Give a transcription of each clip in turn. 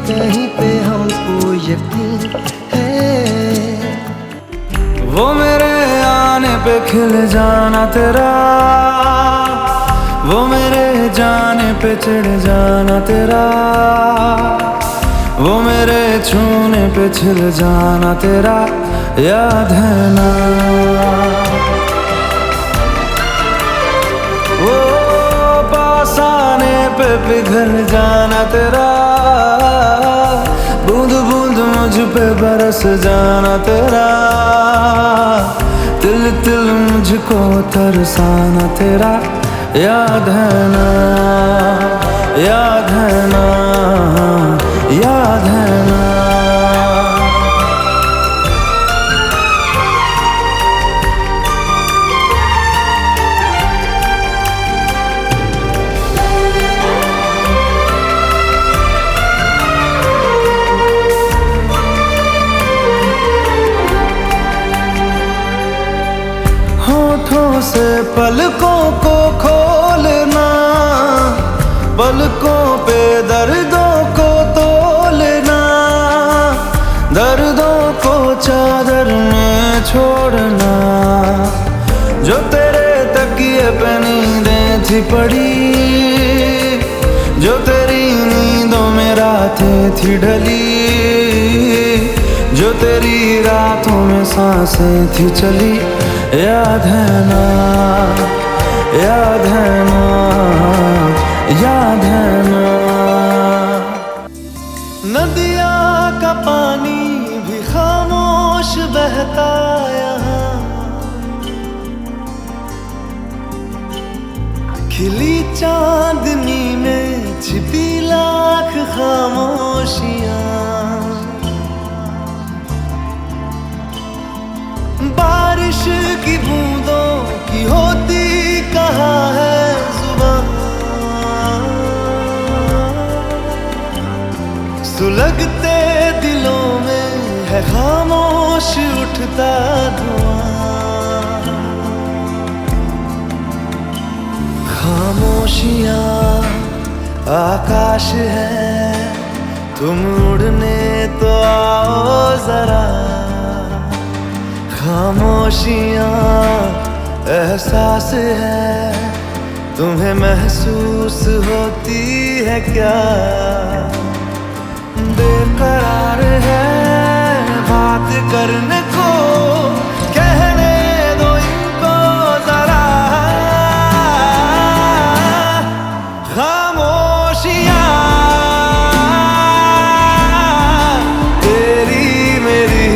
कहीं पे हमको यकीन है। वो मेरे आने पे खिल जाना तेरा, वो मेरे जाने पे चिढ़ जाना तेरा, वो मेरे छूने पे छिल जाना तेरा, याद है ना। वो पास आने पे पिघल जाना तेरा, बूंद बूंद मुझ पे बरस जाना तेरा, तिल तिल मुझको तरसाना तेरा, याद है ना, याद है ना, याद है ना। होठों से पलकों को खोलना, पलकों पे दर्दों को तोलना, दर्दों को चादर में छोड़ना, जो तेरे तकिए पे नींदें थी पड़ी, जो तेरी नींदों में रातें थी ढली, जो तेरी रातों में सांसें थी चली, याद है ना, याद है ना, याद है ना। नदिया का पानी भी खामोश बहता यहाँ, खिली चांदनी में छिपी लाख खामोशियाँ, बारिश की बूंदों की होती कहाँ है जुबान, सुलगते दिलों में है खामोश उठता धुआं। खामोशियाँ आकाश है, तुम उड़ने तो आओ जरा, खामोशियाँ एहसास है, तुम्हें महसूस होती है क्या, बेकरार है बात करने को, कहने दो इनको जरा, खामोशियाँ तेरी मेरी।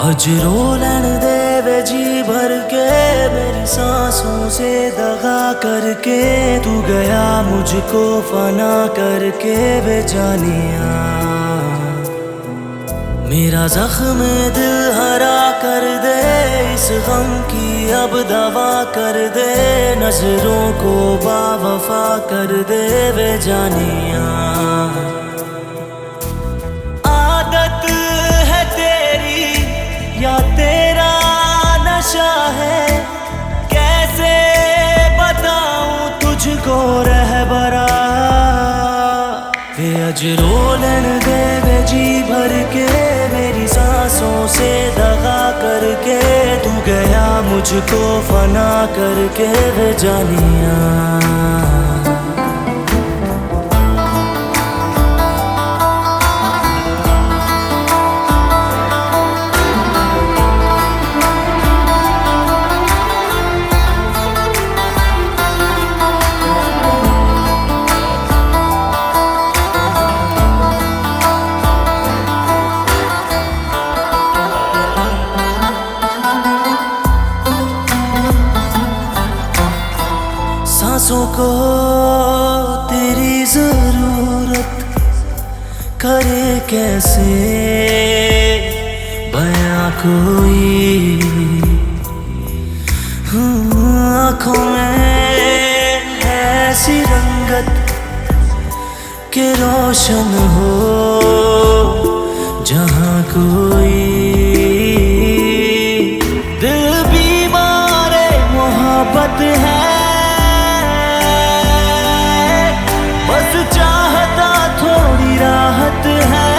अज रोलन दे वे जी भर के मेरी सांसों से दगा करके, तू गया मुझको फना करके वे जानिया। मेरा जख्म दिल हरा कर दे, इस गम की अब दवा कर दे, नजरों को बावफा कर दे वे जानिया। आदत है तेरी या तेरा नशा है, कैसे बताऊं तुझको रहबरा। वे अज रोलन दे वे जी भर के मेरी सांसों से दगा करके, तू गया मुझको फना करके वे जानिया। सांसों को तेरी जरूरत करे कैसे बयां कोई, आँखों में ऐसी रंगत के रोशन हो जहाँ कोई। दिल बीमार मोहब्बत है, चाहता थोड़ी राहत है।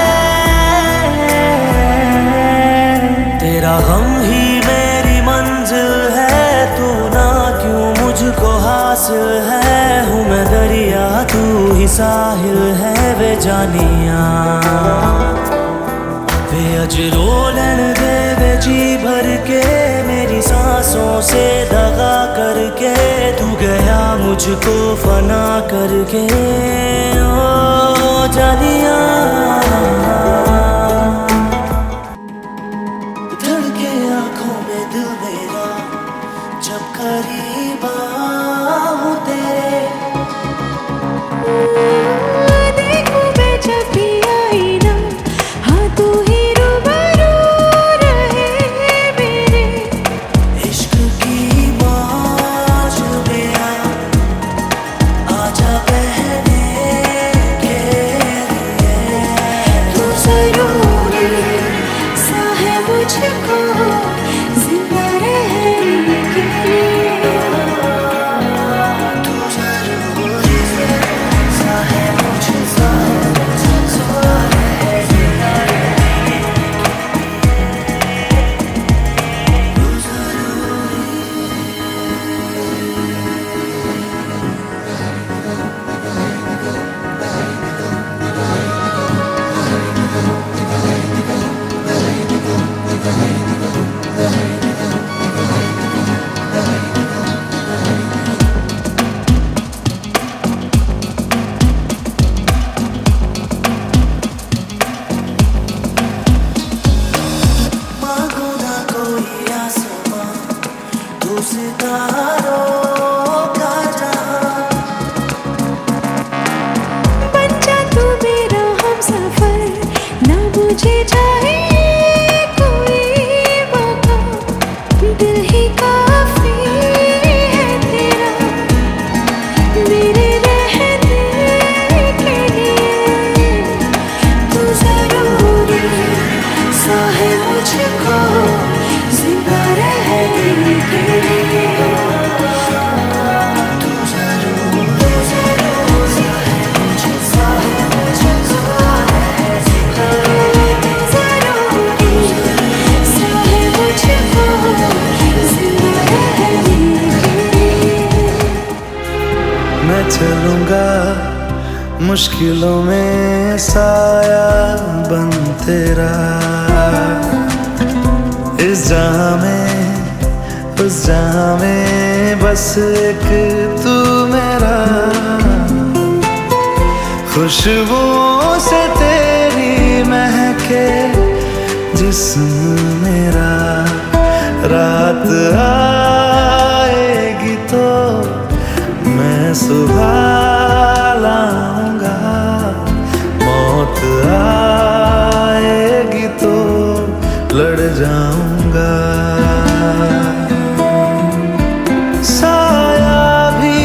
तेरा गम ही मेरी मंजिल है, तू ना क्यों मुझको हासिल है। हूँ मैं दरिया तू ही साहिल है वे जानिया। वे अज रोलन दे वे जी भर के मेरी सांसों से दगा करके, तू गया मुझको फना करके ओ जानिया। धड़के आँखों में दिल मेरा जब करीब हूँ तेरे, देखूं मैं जब भी आई ना, हाँ तू ही रूबरू रहे मेरे। इश्क की मौज में आजा बहने के लिए। तू जरूरी सा है मुझको जिंदा रहने के लिए। तू जरूरी सा है मुझको जिंदा रहने के लिए। तू जरूरी। मांगो ना कोई आसमां, तू सितारों का जहां। बन जा तू मेरा हमसफर, ना मुझे चाहिए कोई मौका। दिल ही काफी है तेरा मेरे रहने के लिए। तू जरूरी सा है मुझको जिंदा रहने के लिए। तू जरूरी सा है मुझको मैं चलूंगा मुश्किलों में साया बन तेरा। इस जहां में उस जहां में बस एक तू मेरा। खुशबुओं से तेरी महके जिस्म मेरा। लड़ जाऊंगा। साया भी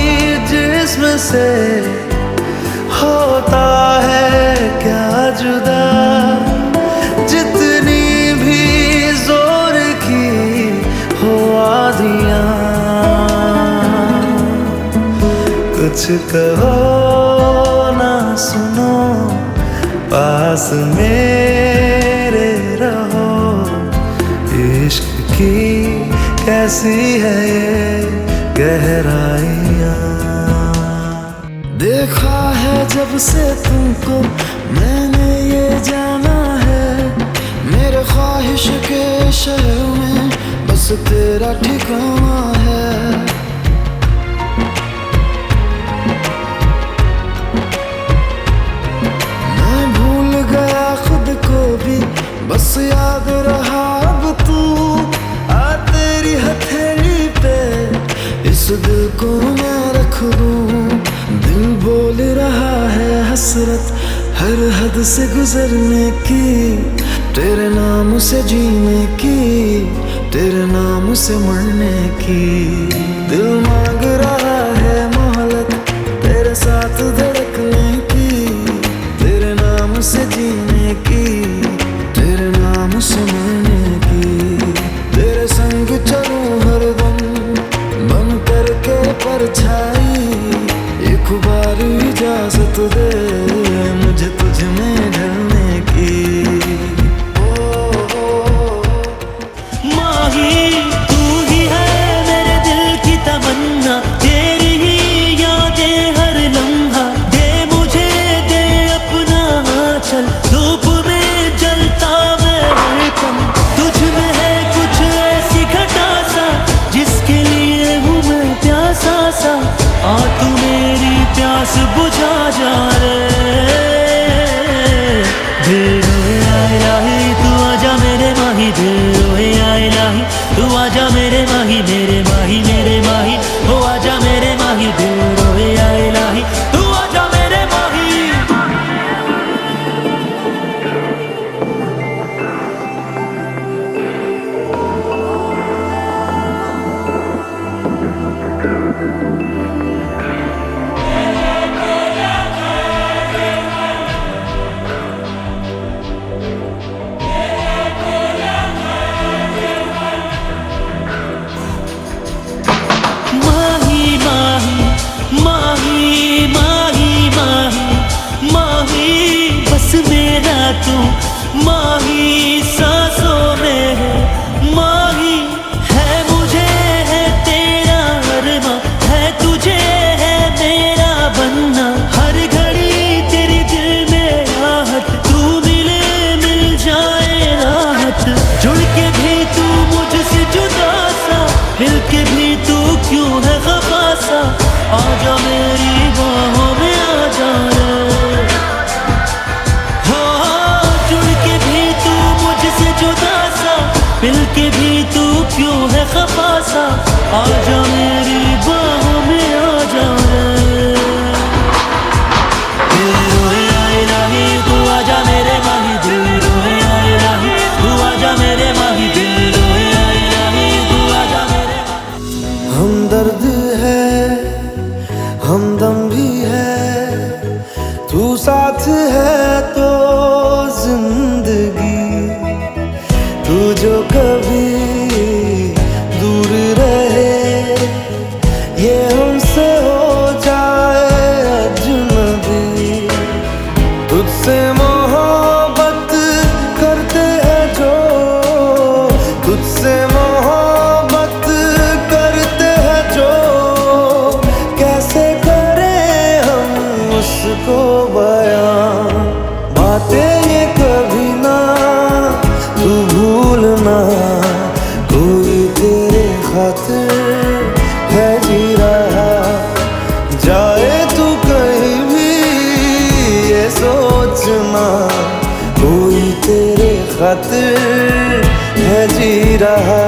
जिस्म से होता है क्या जुदा, जितनी भी जोर की हो आंधियां। कुछ कहो ना सुनो, पास मेरे रहो। इश्क की कैसी है ये गहराइयाँ। देखा है जब से तुमको मैंने ये जाना है, मेरे ख्वाहिश के शहर में बस तेरा ठिकाना है। मैं भूल गया खुद को भी, बस याद रहा अब तू। आ तेरी हथेली पे इस दिल को मैं रख दूं। दिल बोल रहा है हसरत हर हद से गुजरने की, तेरे नाम से जीने की, तेरे नाम से मरने की। दिल मांग रहा है मोहलत तेरे साथ धड़कने की, तेरे नाम से जीने की, तेरे नाम से मरने की। तेरे संग चलूं हरदम बन करके परछाई, एक बार इजाजत दे मुझे तुझ में ढलने की। माही तू ही है मेरे दिल की तमन्ना, तेरी ही यादें हर लम्हा। दे मुझे दे अपना आंचल, धूप में जलता मैं हरदम। तुझ में है कुछ ऐसी घटा सा, जिसके लिए हूँ मैं प्यासा सा। आ तू मेरी प्यास बुझा जा रे। दिल रोए आए राही तू आजा मेरे माही, दिल रोए आए राही तू आजा मेरे माही, मेरे माही मेरे माही हो आजा मेरे माही। दिल रोए आए राही तू आजा मेरे माही। माही माही माही माही माही माही बस मेरा तू माही सांसों में है। माही है मुझे है तेरा अरमां, है तुझे है मेरा बनना। हर घड़ी तेरी दिल में आहट, तू मिले मिल जाए राहत। जुड़ के भी तू मुझसे जुदा सा, हिल के भी तू क्यों है खफा सा। आजा मेरी बाहों में आजा रे। हाँ जुड़ के भी तू मुझसे जुदा सा, मिल के भी तू क्यों है खफा सा। आजा मेरी बाहों में आजा रे। दिल रोए आए राही तू आजा मेरे माही, दिल रोए आए राही तू आजा मेरे माही। दिल रोए आए राही तू आजा मेरे माही। हमदर्द है हमदम भी है, तू साथ है तो जिंदगी। तू जो कभी दूर रहे, ये हमसे हो जाए अजनबी। तुझसे मोहब्बत करते हैं जो, तुझसे मोहब्बत करते हैं जो। कैसे करें हम उसको बयां, बातें ये कभी ना तू भूलना। कोई तेरे खातिर है जी रहा, जाए तू कहीं भी ये सोचना। कोई तेरे खातिर है जी रहा।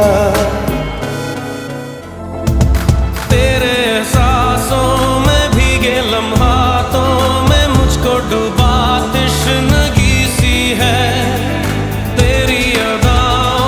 तेरे एहसासों में भीगे लम्हातों में मुझको डुबा तश्नगी सी है। तेरी अदाओं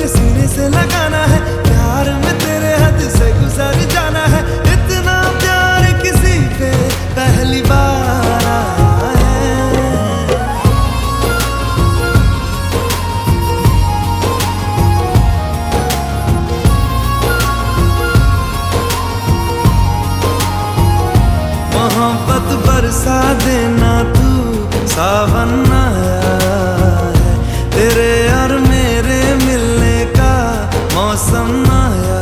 तुझे सीने से लगाना है, प्यार में तेरे हद से गुजर जाना है। इतना प्यार किसी पे पहली बार आया है। मोहब्बत बरसा देना तू, सावन आया है, तेरे और मेरे मिलने का मौसम आया है।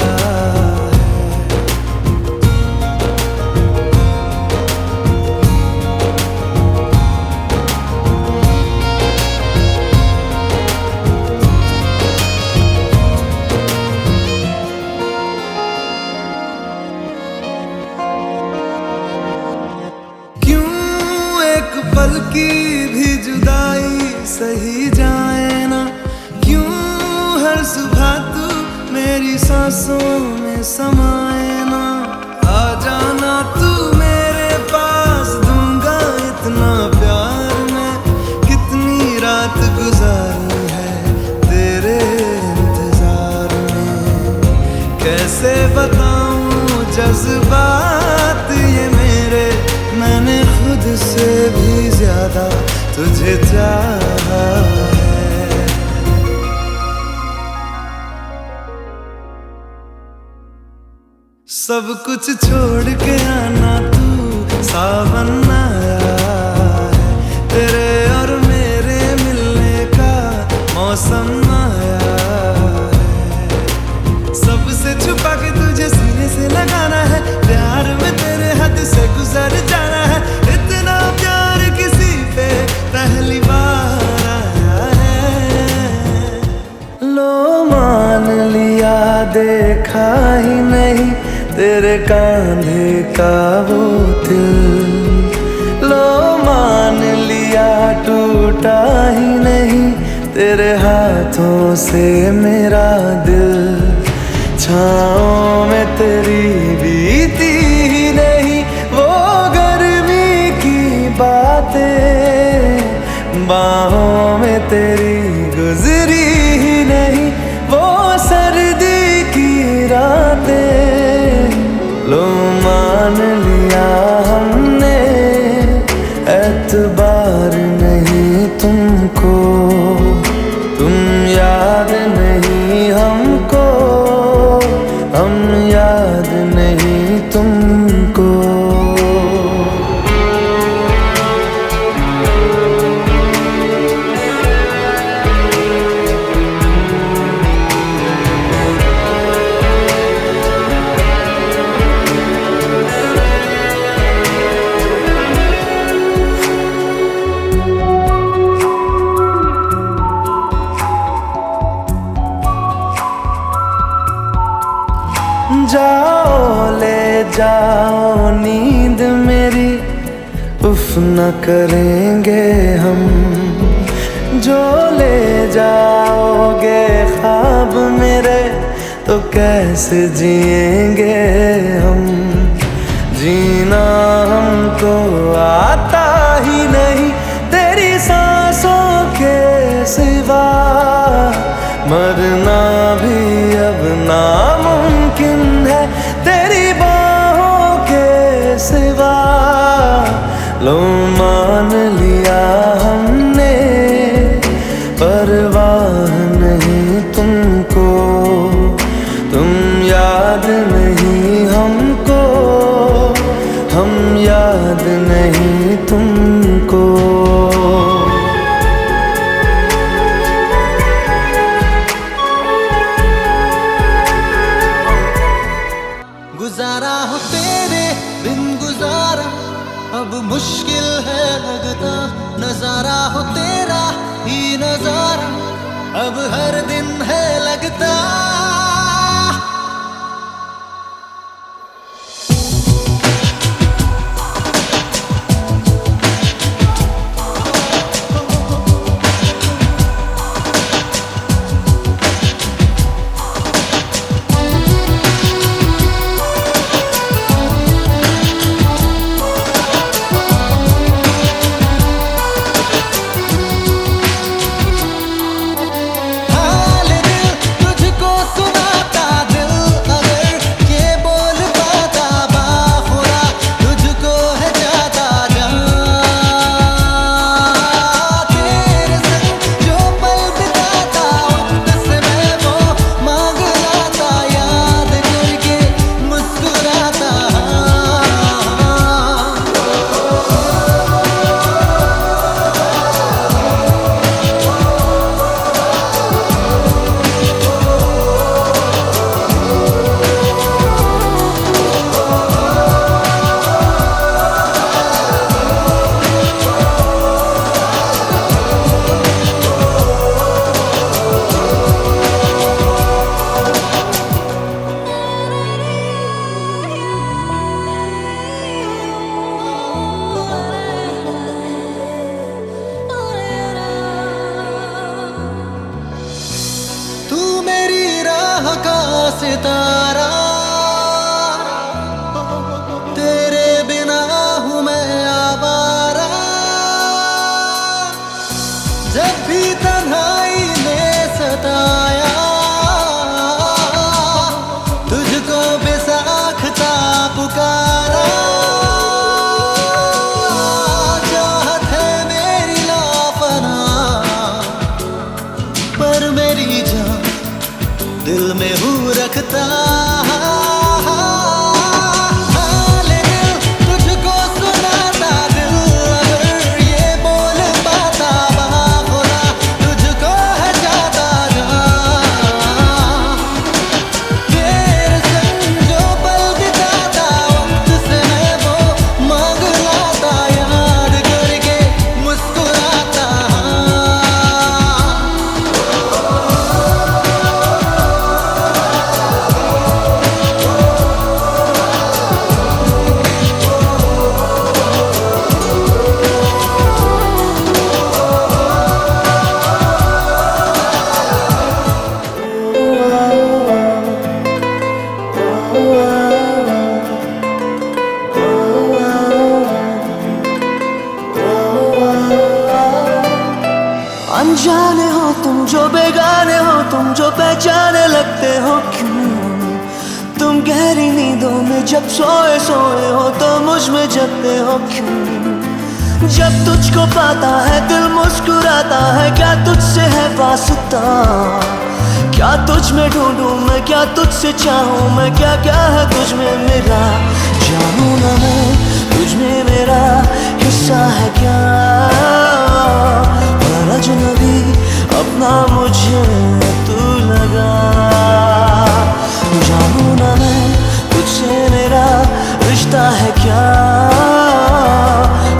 पल की भी जुदाई सही जाए ना, क्यों हर सुबह तू मेरी सांसों में समाए ना। आ जाना तू मेरे पास, दूंगा इतना प्यार मैं, कितनी रात गुजारी है तेरे इंतजार में। कैसे बताऊं जज्बात ये मेरे, मैंने खुद से भी ज्यादा तुझे चाहा है। सब कुछ छोड़ के आना तू, सावन आया है, तेरे और मेरे मिलने का मौसम आया है। सबसे छुपा के तुझे सीने से लगाना है, प्यार में तेरे हद से गुजर जाना है। इतना प्यार किसी पे पहली बार आया है। लो मान लिया देखा ही नहीं तेरे कांधे का वो दिल, लो मान लिया टूटा ही नहीं तेरे हाथों से मेरा दिल। छाँव में तेरी बीती ही नहीं वो गर्मी की बातें, बाहों में तेरी गुजरी ही नहीं वो सर्दी की रातें। लो मान लिया हमने एतबार नहीं तुमको, तुम याद नहीं हमको, हम याद नहीं तुमको। जाओ ले जाओ नींद मेरी, उफ न करेंगे हम। जो ले जाओगे ख्वाब मेरे, तो कैसे जिएंगे हम। जीना हमको आता ही नहीं तेरी सांसों के सिवा, मरना भी अब नामुमकिन है तेरी बाहों के सिवा। लो मान लिया हमने परवाह नहीं तुमको, तुम याद नहीं हमको, हम याद नहीं तुमको। गुजारा हो तेरे बिन गुजारा अब मुश्किल है लगता, नजारा हो तेरा ही नजारा अब हर दिन है लगता। सितारा, तेरे बिना हूँ मैं आवारा। जब भी तन्हाई ने सताया, तुझको बेसाख्ता पुकारा। चाहत है मेरी लापना, पर मेरी जान दिल में हूँ रखता। अनजाने हो तुम जो बेगाने हो, तुम जो पहचाने लगते हो क्यों? तुम गहरी नींदों में जब सोए सोए हो तो मुझ में जगते हो क्यों? जब तुझको पाता है दिल मुस्कुराता है, क्या तुझसे है वास्ता? क्या तुझ में ढूंढूं मैं, क्या तुझसे चाहूं मैं, क्या क्या है तुझ में मेरा? जानूं ना मैं तुझ में मेरा हिस्सा है क्या? पर अजनबी अपना मुझे तू लगा। जानूं ना मैं तुझसे मेरा रिश्ता है क्या?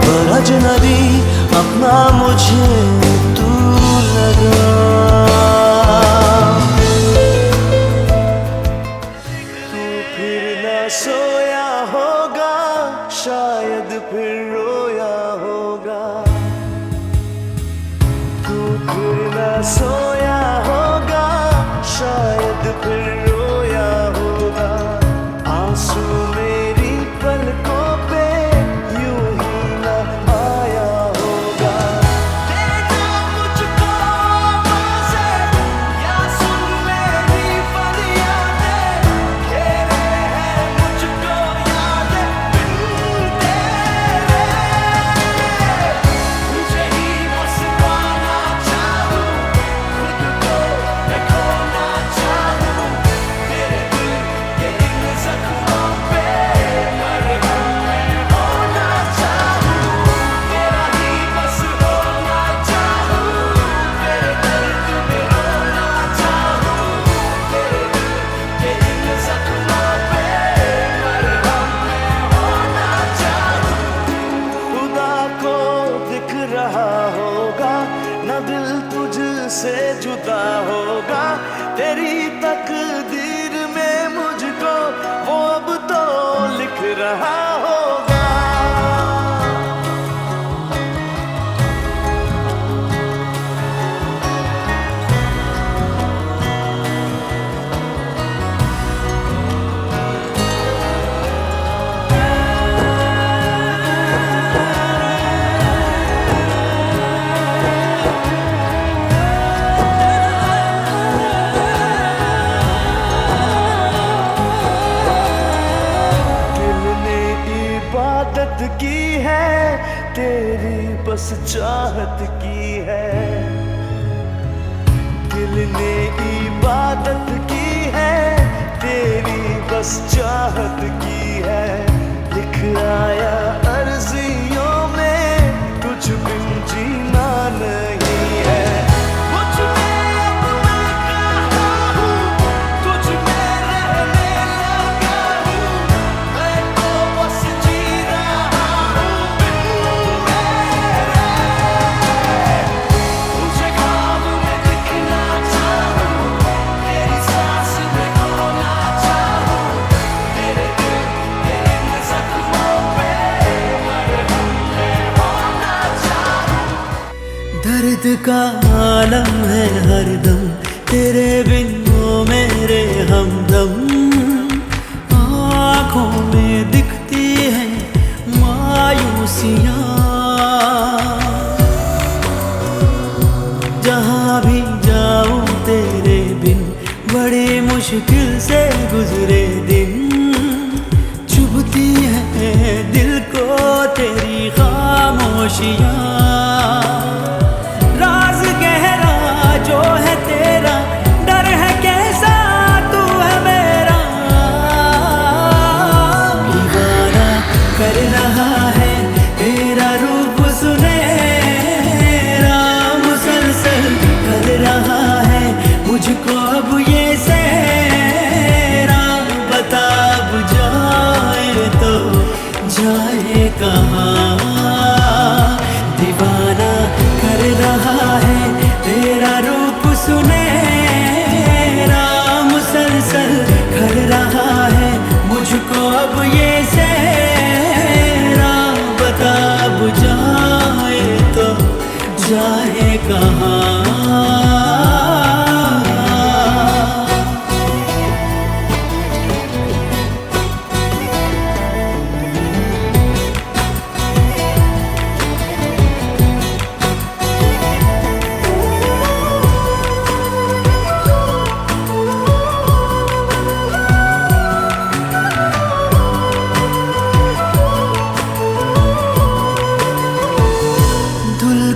पर अजनबी अपना मुझे तू लगा। सोया होगा शायद फिर रोया होगा, तू फिर न सोया होगा शायद फिर रोया होगा। आंसू मेरी पलकों पे यूं ही न आया होगा। देना मुझको आवाज़े या सुन मेरी फरियादें, तेरे है मुझको यादें बिन तेरे। तुझे ही बस पाना चाहूं, खुद को मैं खोना चाहूं। तेरे दिल के इन जख्मों पे मरहम मैं होना चाहूं। तेरा ही बस होना चाहूं, तेरे दर्द में रोना चाहूं। तेरे दिल के इन जख्मों पे मरहम मैं होना चाहूं। खुदा को दिख रहा होगा न दिल तुझसे जुदा होगा। तेरी तकदीर में मुझको वो अब तो लिख रहा होगा। दिल ने इबादत की है तेरी बस चाहत की है। दिल ने इबादत की है तेरी बस चाहत की है। लिख आया अर्जियों में कुछ बिन जीना नहीं है। मुझ में अब मैं कहाँ हूँ, तुझ में रहने लगा हूँ। मैं तो बस जी रहा हूँ बिन मेरे। तुझे ख्वाब में दिखना चाहूँ, तेरी सांस में खोना चाहूँ। तेरे दिल के इन जख्मों पे मरहम मैं होना चाहूँ। दर्द का आलम है हरदम, तेरे बिन वो मेरे हमदम। मुश्किल से गुजरे दिन, चुभती है दिल को तेरी खामोशियाँ। राज गहरा जो है तेरा, डर है कैसा तू है मेरा। दीवाना कर रहा है तेरा रूप सुनहरा, मुसलसल कर रहा है मुझको अब ये सहरा। बता अब जाए तो जाए कहाँ, दीवाना कर रहा है तेरा रूप सुनहरा, मुसलसल कर रहा है मुझको अब ये सहरा। बता अब जाए तो जाए कहाँ।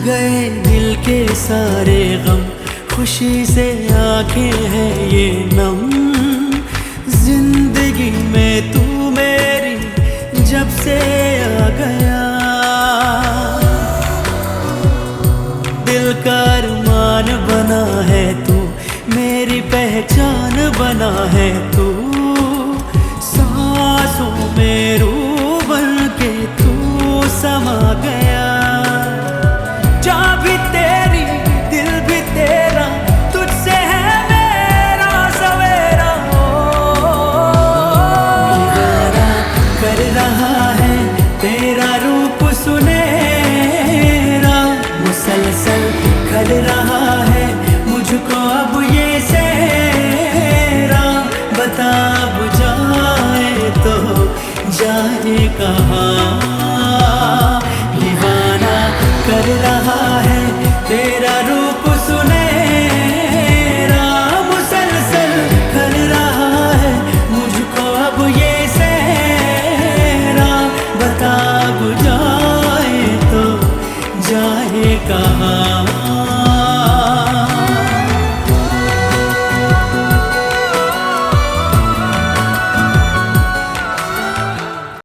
गए दिल के सारे गम, खुशी से आंखें हैं ये नम। जिंदगी में तू मेरी जब से आ गया, दिल का अरमान बना है तू, मेरी पहचान बना है तू। सांसों में रूह बन के तू समा गया। जा भी तेरी दिल भी तेरा, तुझसे है मेरा सवेरा। दीवाना कर रहा है तेरा रूप सुनहरा, मुसलसल कर रहा